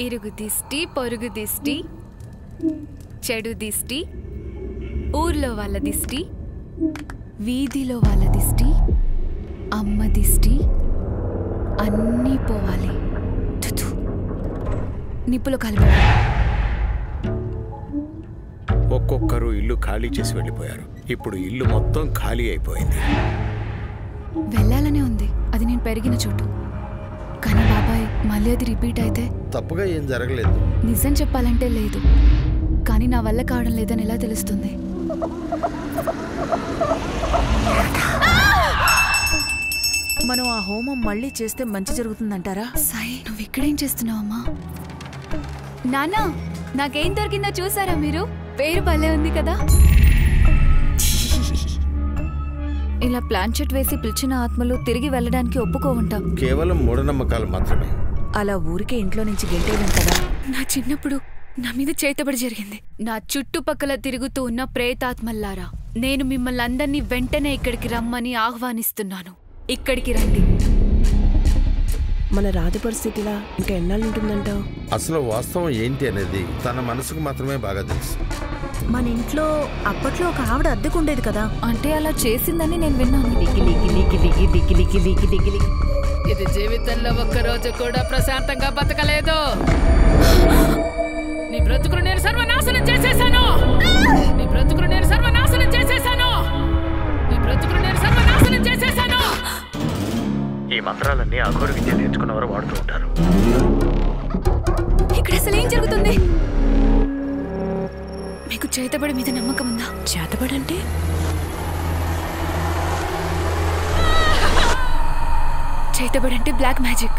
ఇరుగు దిష్టి, పొరుగు దిష్టి, చెడు దిష్టి, ఊర్లో వాళ్ళ దిష్టి, వీధిలో వాళ్ళ దిష్టి, అమ్మ దిష్టి అన్నీ పోవాలి. నిప్పులో కలిపి ఒక్కొక్కరు ఇల్లు ఖాళీ చేసి వెళ్ళిపోయారు. ఇప్పుడు ఇల్లు మొత్తం ఖాళీ అయిపోయింది. వెళ్ళాలనే ఉంది, అది నేను పెరిగిన చోటు. కానీ బాబాయ్ మళ్ళీ అది రిపీట్ అయితే? తప్పుగా ఏం జరగలేదు. నిజం చెప్పాలంటే లేదు, కానీ నా వల్ల కావడం లేదని ఎలా తెలుస్తుంది? మనం ఆ హోమం మళ్ళీ చేస్తే మంచి జరుగుతుందంటారా? సాయి, నువ్వు ఇక్కడేం చేస్తున్నావమ్మా? నానా, నాకేం దొరికిందో చూసారా మీరు? పేరు భలే ఉంది కదా. ఇలా ప్లాన్చెట్ వేసి పిలిచిన ఆత్మలు తిరిగి వెళ్ళడానికి ఒప్పుకోవుంటాం. కేవలం మూఢనమ్మకాలు మాత్రమే. అలా ఊరికే ఇంట్లో నుంచి గెంటేయడం కదా. నా చిన్నప్పుడు నా మీద చేతబడి జరిగింది. నా చుట్టుపక్కల తిరుగుతూ ఉన్న ప్రేతాత్మల్లారా, నేను మిమ్మల్ని అందరినీ వెంటనే ఇక్కడికి రమ్మని ఆహ్వానిస్తున్నాను. ఇక్కడికి రండి. మన రాధ పరిస్థితిలా ఇంకా ఎన్నాళ్ళు ఉంటుందంటావు? అసలు వాస్తవం ఏంటి అనేది తన మనసుకు మాత్రమే బాగా తెలుసు. మన ఇంట్లో అప్పట్లో ఒక ఆవిడ అద్దెకుండేది కదా. అంటే అలా చేసిందని నేను విన్నాను. ఇది జీవితంలో ఒక్కరోజు కూడా ప్రశాంతంగా బతకలేదు. నీ బ్రతుకును నేను సర్వనాశనం చేసేశాను. నీ బ్రతుకును నేను సర్వనాశనం చేసేశాను. నీ బ్రతుకును నేను సర్వనాశనం చేసేశాను. ఈ మంత్రాలన్నీ అఘోర విద్య నేర్చుకున్నవారు వాడుతూ ఉంటారు. ఇక్కడ అసలు ఏం జరుగుతుంది? మీకు చేతబడి మీద నమ్మకం ఉందా? చేతబడి అంటే? చేతబడి అంటే బ్లాక్ మ్యాజిక్.